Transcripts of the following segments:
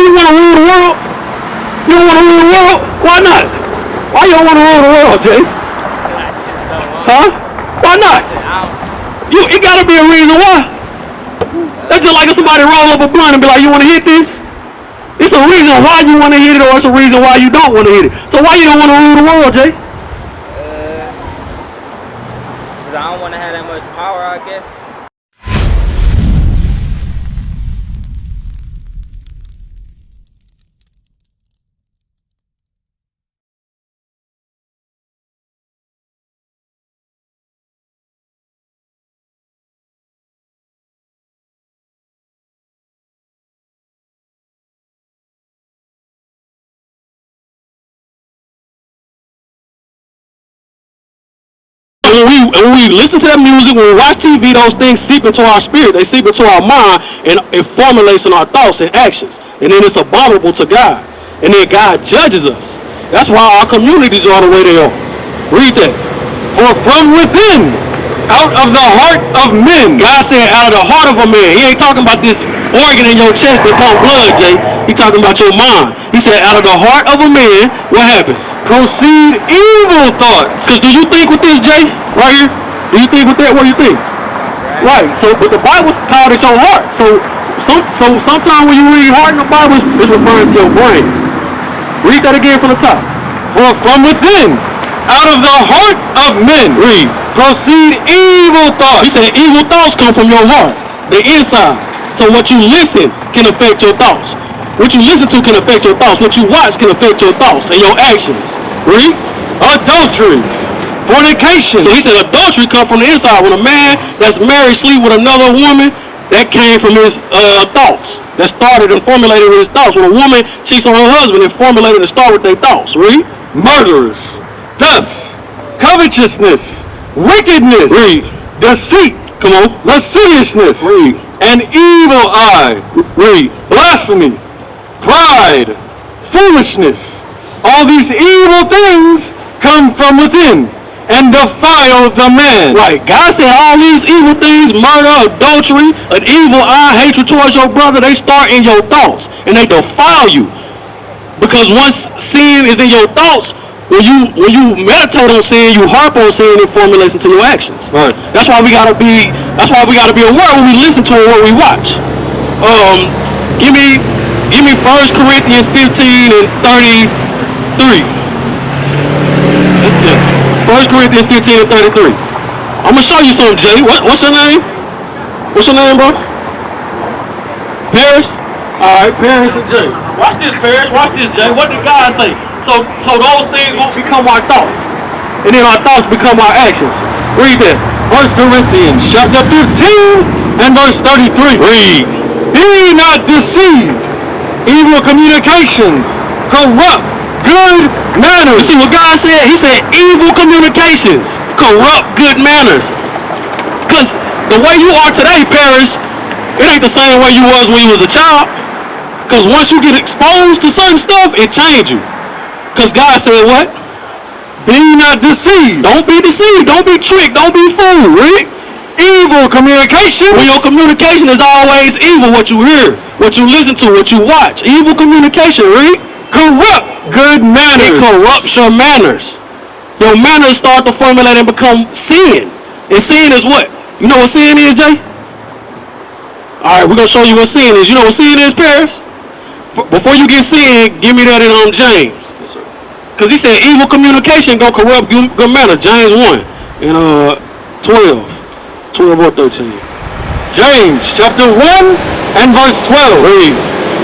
you want to rule the world? You don't want to rule the world? Why not? Why you don't want to rule the world, Jay? Huh? Why not? It gotta be a reason why. That's just like if somebody roll up a blunt and be like, you want to hit this? It's a reason why you want to hit it, or it's a reason why you don't want to hit it. So why you don't want to rule the world, Jay? Because I don't want to have that much power, I guess. When we listen to that music, when we watch TV, those things seep into our spirit. They seep into our mind, and it formulates in our thoughts and actions. And then it's abominable to God. And then God judges us. That's why our communities are the way they are. Read that. For from within, out of the heart of men. God said out of the heart of a man. He ain't talking about this organ in your chest that pump blood, Jay. He talking about your mind. He said out of the heart of a man, what happens? Proceed evil thoughts. Because do you think with this, Jay? Right here? Do you think with that? What do you think? Right. So, but the Bible's called it your heart. So sometimes when you read heart in the Bible, it's referring to your brain. Read that again from the top. For from within, out of the heart of men, read. Proceed evil thoughts. He said evil thoughts come from your heart, the inside. So what you listen can affect your thoughts. What you listen to can affect your thoughts. What you watch can affect your thoughts and your actions. Read. Adultery, fornication. So he said adultery comes from the inside. When a man that's married sleep with another woman, that came from his thoughts. That started and formulated with his thoughts. When a woman cheats on her husband, it formulated and started with their thoughts. Read. Murders, thefts, covetousness, wickedness, read. Deceit, come on, lasciviousness, read. An evil eye, read. Blasphemy, pride, foolishness. All these evil things come from within and defile the man. Right. God said all these evil things, murder, adultery, an evil eye, hatred towards your brother, they start in your thoughts and they defile you. Because once sin is in your thoughts, when you meditate on sin, you harp on sin, it formulates into your actions. Right. That's why we gotta be aware when we listen to and what we watch. Give me 1 Corinthians 15 and 33. 1 Corinthians 15 and 33. I'm gonna show you something, Jay. What's your name? What's your name, bro? Paris? Alright, Paris and Jay. Watch this, Paris. Watch this, Jay. What did God say? So those things won't become our thoughts. And then our thoughts become our actions. Read that. 1 Corinthians chapter 15 and verse 33. Read. Be not deceived. Evil communications corrupt good manners. You see what God said? He said evil communications corrupt good manners. Because the way you are today, Paris, it ain't the same way you was when you was a child. Because once you get exposed to certain stuff, it changes you. Because God said what? Be not deceived. Don't be deceived. Don't be tricked. Don't be fooled. Right? Evil communication. When your communication is always evil, what you hear, what you listen to, what you watch. Evil communication, right? Corrupt good manners. It corrupts your manners. Your manners start to formulate and become sin. And sin is what? You know what sin is, Jay? Alright, we're going to show you what sin is. You know what sin is, Paris? Before you get sin, give me that in James. Because he said evil communication going to corrupt good manners. James 1 and 12 or 13. James chapter 1 and verse 12. Read.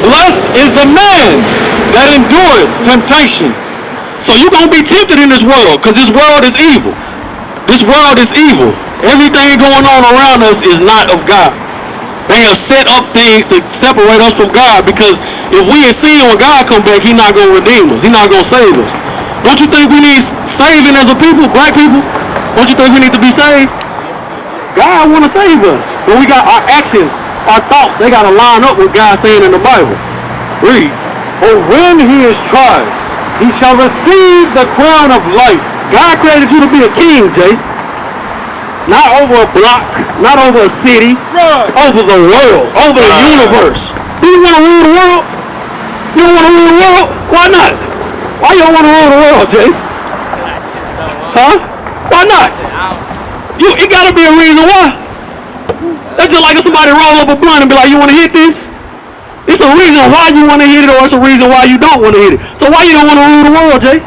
Blessed is the man that endured temptation. So you're going to be tempted in this world because this world is evil. This world is evil. Everything going on around us is not of God. They have set up things to separate us from God, because if we in sin when God come back, he's not going to redeem us. He's not going to save us. Don't you think we need saving as a people, black people? Don't you think we need to be saved? God want to save us. But we got our actions, our thoughts, they got to line up with God saying in the Bible. Read. For when he is tried, he shall receive the crown of life. God created you to be a king, Jay. Not over a block, not over a city, right. Over the world, over the universe. Do you want to rule the world? Why not? Why you don't want to rule the world, Jay? Huh? Why not? It gotta be a reason why. That's just like if somebody roll up a blunt and be like, you want to hit this? It's a reason why you want to hit it, or it's a reason why you don't want to hit it. So why you don't want to rule the world, Jay?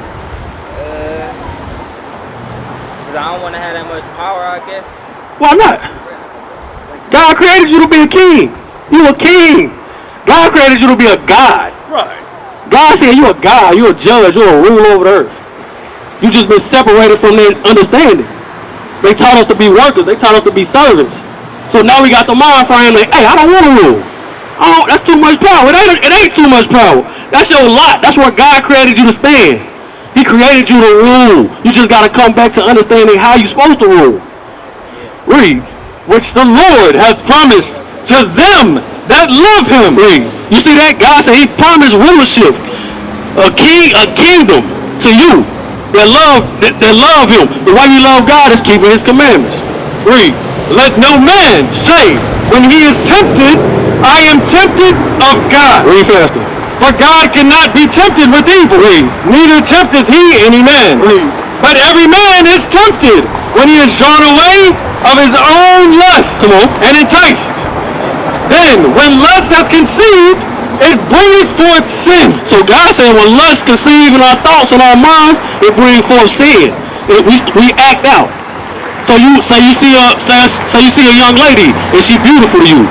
Because I don't want to have that much power, I guess. Why not? God created you to be a king. You a king. God created you to be a God. Right. God said you a God, you a judge, you a ruler over the earth. You just been separated from their understanding. They taught us to be workers. They taught us to be servants. So now we got the mind frame like, hey, I don't want to rule. That's too much power. It ain't too much power. That's your lot. That's where God created you to stand. He created you to rule. You just got to come back to understanding how you're supposed to rule. Read. Which the Lord hath promised to them that love him. Read. You see that? God said he promised rulership. A kingdom to you that love him. The way you love God is keeping his commandments. Read. Let no man say when he is tempted, I am tempted of God. Read faster. For God cannot be tempted with evil. Read. Neither tempteth he any man. Read. But every man is tempted when he is drawn away of his own lust. Come on. And enticed. Then when lust hath conceived, it bringeth forth sin. So God said when lust conceive in our thoughts and our minds, it brings forth sin. We act out. So you see a young lady and she beautiful to you.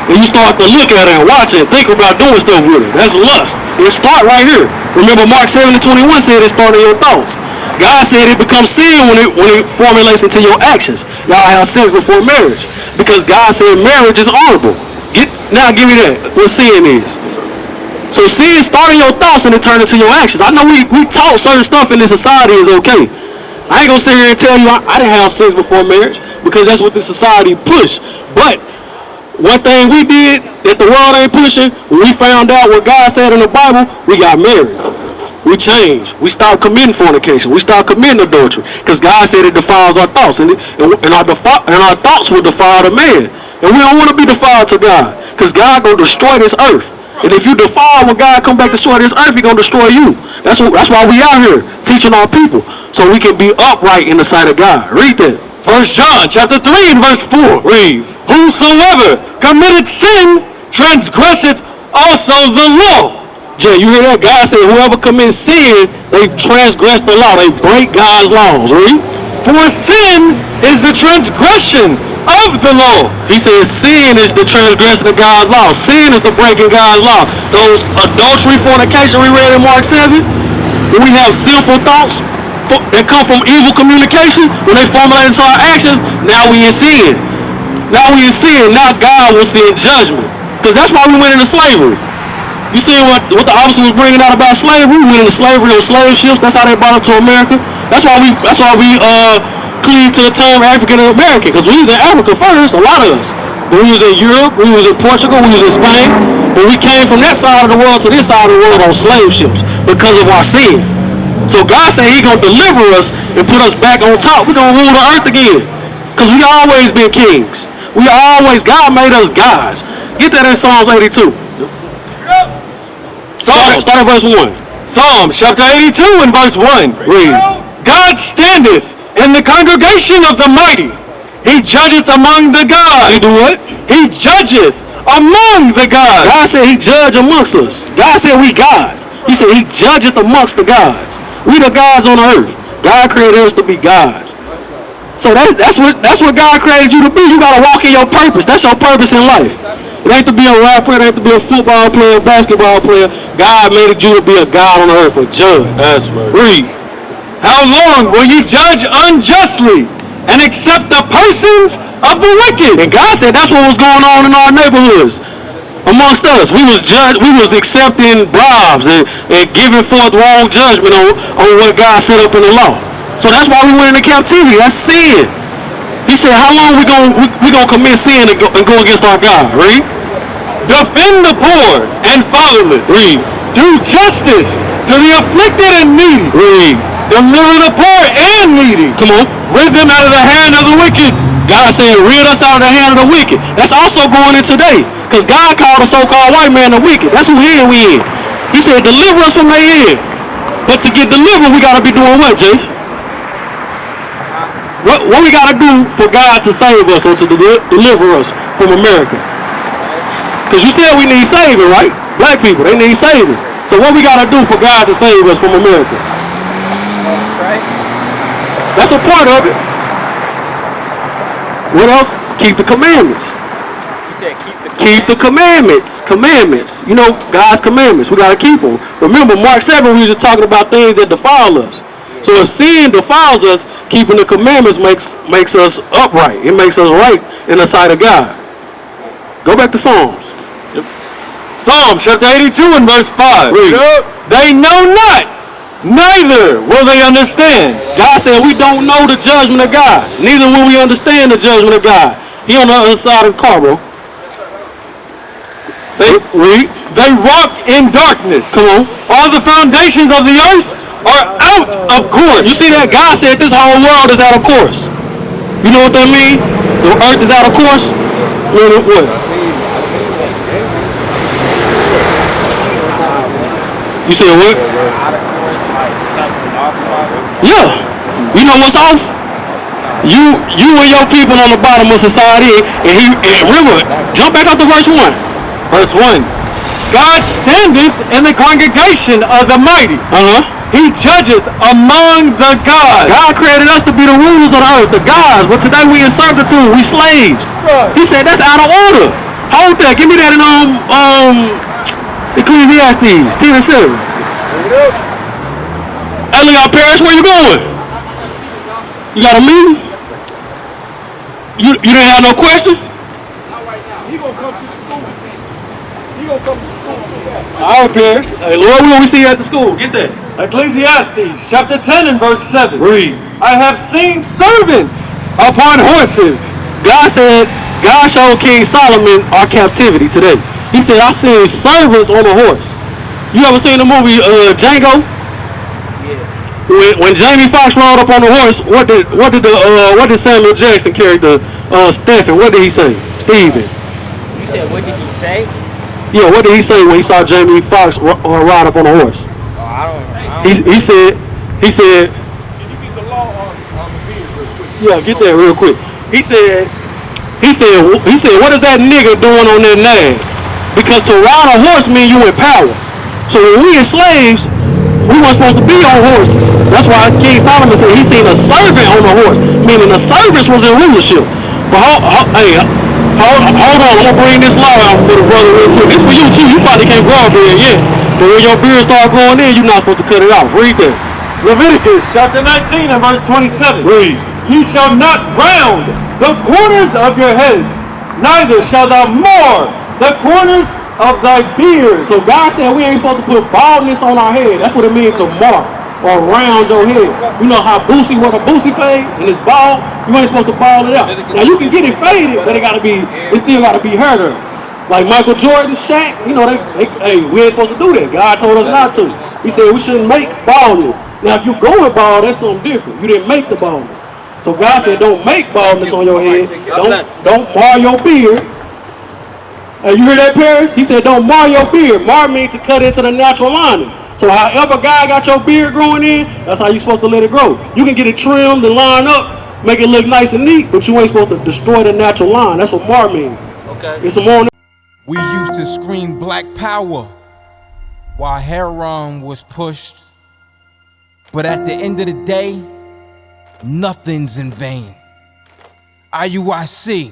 And you start to look at her and watch her and think about doing stuff with her. That's lust. It start right here. Remember Mark 7:21 said it started in your thoughts. God said it becomes sin when it formulates into your actions. Y'all have sex before marriage. Because God said marriage is honorable. Now give me that. What sin is. So sin started in your thoughts and it turned into your actions. I know we taught certain stuff in this society is okay. I ain't gonna sit here and tell you I didn't have sex before marriage because that's what the society pushed. But one thing we did that the world ain't pushing, when we found out what God said in the Bible, we got married. We changed. We stopped committing fornication. We stopped committing adultery because God said it defiles our thoughts, and our thoughts will defile the man. And we don't want to be defiled to God because God gonna destroy this earth. And if you defile when God come back to destroy this earth, he gonna destroy you. That's why we out here teaching our people so we can be upright in the sight of God. Read that. 1 John chapter 3 and verse 4. Read. Whosoever committeth sin transgresseth also the law. Jay, you hear that? God said whoever commits sin, they transgress the law. They break God's laws. Read. For sin is the transgression of the law. He says sin is the transgression of God's law. Sin is the breaking God's law. Those adultery, fornication we read in Mark 7, when we have sinful thoughts that come from evil communication, when they formulate into our actions, now we in sin. Now we in sin. Now God will send judgment. Because that's why we went into slavery. You see what the officer was bringing out about slavery? We went into slavery on slave ships. That's how they brought us to America. That's why we cleave to the term African American, because we was in Africa first, a lot of us. But we was in Europe, we was in Portugal, we was in Spain, but we came from that side of the world to this side of the world on slave ships because of our sin. So God said he gonna deliver us and put us back on top. We're gonna rule the earth again, because we always been kings. God made us gods. Get that in Psalms 82. Start at verse 1. Psalms chapter 82 and verse 1. Read. God standeth in the congregation of the mighty. He judgeth among the gods. He do what? He judgeth among the gods. God said he judge amongst us. God said we gods. He said he judgeth amongst the gods. We the gods on the earth. God created us to be gods. So that's what God created you to be. You gotta walk in your purpose. That's your purpose in life. It ain't to be a rapper, it ain't to be a football player, basketball player. God made you to be a God on the earth, a judge. That's right. Read. How long will ye judge unjustly and accept the persons of the wicked? And God said that's what was going on in our neighborhoods. Amongst us, we was accepting bribes and giving forth wrong judgment on what God set up in the law. So that's why we went into captivity. That's sin. He said, how long we gonna commit sin and go against our God? Read. Defend the poor and fatherless. Read. Do justice to the afflicted and needy. Read. Deliver the poor and needy. Come on. Rid them out of the hand of the wicked. God said, rid us out of the hand of the wicked. That's also going in today. Because God called the so-called white man the wicked. That's who hand we in. He said, deliver us from their end. But to get delivered, we got to be doing what, Jay? What we got to do for God to save us or to deliver us from America? Because you said we need saving, right? Black people, they need saving. So what we got to do for God to save us from America? Right? That's a part of it. What else? Keep the commandments. You said Keep the commandments. Commandments. You know, God's commandments. We got to keep them. Remember, Mark 7, we were just talking about things that defile us. So if sin defiles us, keeping the commandments makes us upright. It makes us right in the sight of God. Go back to Psalms. Psalm chapter 82 and verse 5. Read. They know not, neither will they understand. God said we don't know the judgment of God. Neither will we understand the judgment of God. He on the other side of the car, bro. Read. They walk in darkness. Come on. All the foundations of the earth are out of course. You see that? God said this whole world is out of course. You know what that means? The earth is out of course? What? You said what? Yeah. You know what's off? You and your people on the bottom of society, and remember, jump back up to verse 1. Verse 1. God standeth in the congregation of the mighty. He judgeth among the gods. God created us to be the rulers of the earth, the gods, but today we in servitude, we slaves. He said that's out of order. Hold that. Give me that in Ecclesiastes 10 and 7. Hey, Leon Paris, where you going? You got a meeting? You didn't have no question? Not right now. He gonna come to the school. He gonna come to the school. All right, Paris. Hey, Lord, we see you at the school. Get that. Ecclesiastes chapter 10 and verse 7. Read. I have seen servants upon horses. God said, God showed King Solomon our captivity today. He said, I seen servants on a horse. You ever seen the movie Django? Yeah. When Jamie Foxx rode up on the horse, what did Samuel Jackson character Stephen? What did he say? Stephen. You said what did he say? Yeah, what did he say when he saw Jamie Foxx ride up on a horse? Oh, I don't. He said. Can you get the law on the beard real quick? Yeah, get that real quick. He said, what is that nigga doing on that nag? Because to ride a horse means you in power. So when we as slaves, we weren't supposed to be on horses. That's why King Solomon said he seen a servant on a horse, meaning the servants was in rulership. But hold on, I'm gonna bring this law out for the brother real quick. This for you too. You probably can't grow a beard yet. But when your beard start growing in, you're not supposed to cut it off. Read that. Leviticus chapter 19 and verse 27. Read. Ye shall not round the corners of your heads, neither shall thou mar the corners of thy beard. So God said we ain't supposed to put baldness on our head. That's what it means to mark or round your head. You know how Boosie wear the Boosie fade and it's bald? You ain't supposed to bald it out. Now you can get it faded, but it still gotta be hair there. Like Michael Jordan, Shaq, you know, we ain't supposed to do that. God told us not to. He said we shouldn't make baldness. Now if you go with bald, that's something different. You didn't make the baldness. So God said don't make baldness on your head. Don't mar your beard. You hear that, Paris? He said don't mar your beard. Mar means to cut into the natural lining. So however God got your beard growing in, that's how you're supposed to let it grow. You can get it trimmed and lined up, make it look nice and neat, but you ain't supposed to destroy the natural line. That's what mar means. Okay. It's some more. We used to scream black power while heroin was pushed. But at the end of the day, nothing's in vain. IUIC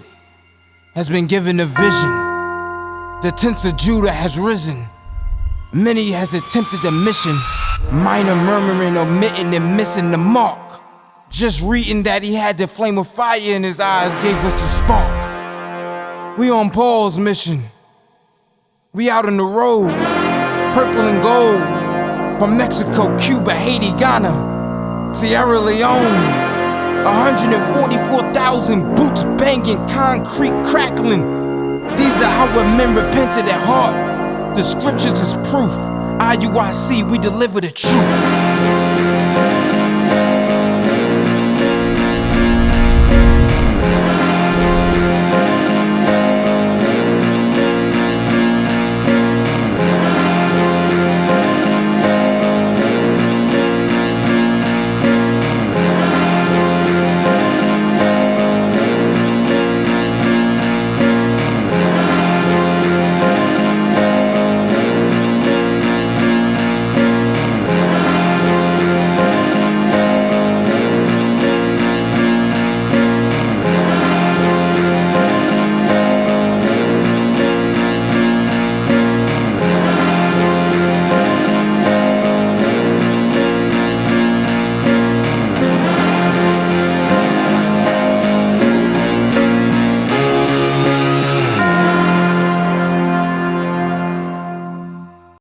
has been given a vision. The tents of Judah has risen. Many has attempted the mission. Minor murmuring, omitting, and missing the mark. Just reading that he had the flame of fire in his eyes gave us the spark. We on Paul's mission. We out on the road, purple and gold. From Mexico, Cuba, Haiti, Ghana, Sierra Leone. 144,000 boots banging, concrete crackling. These are our men repented at heart. The scriptures is proof. IUIC, we deliver the truth.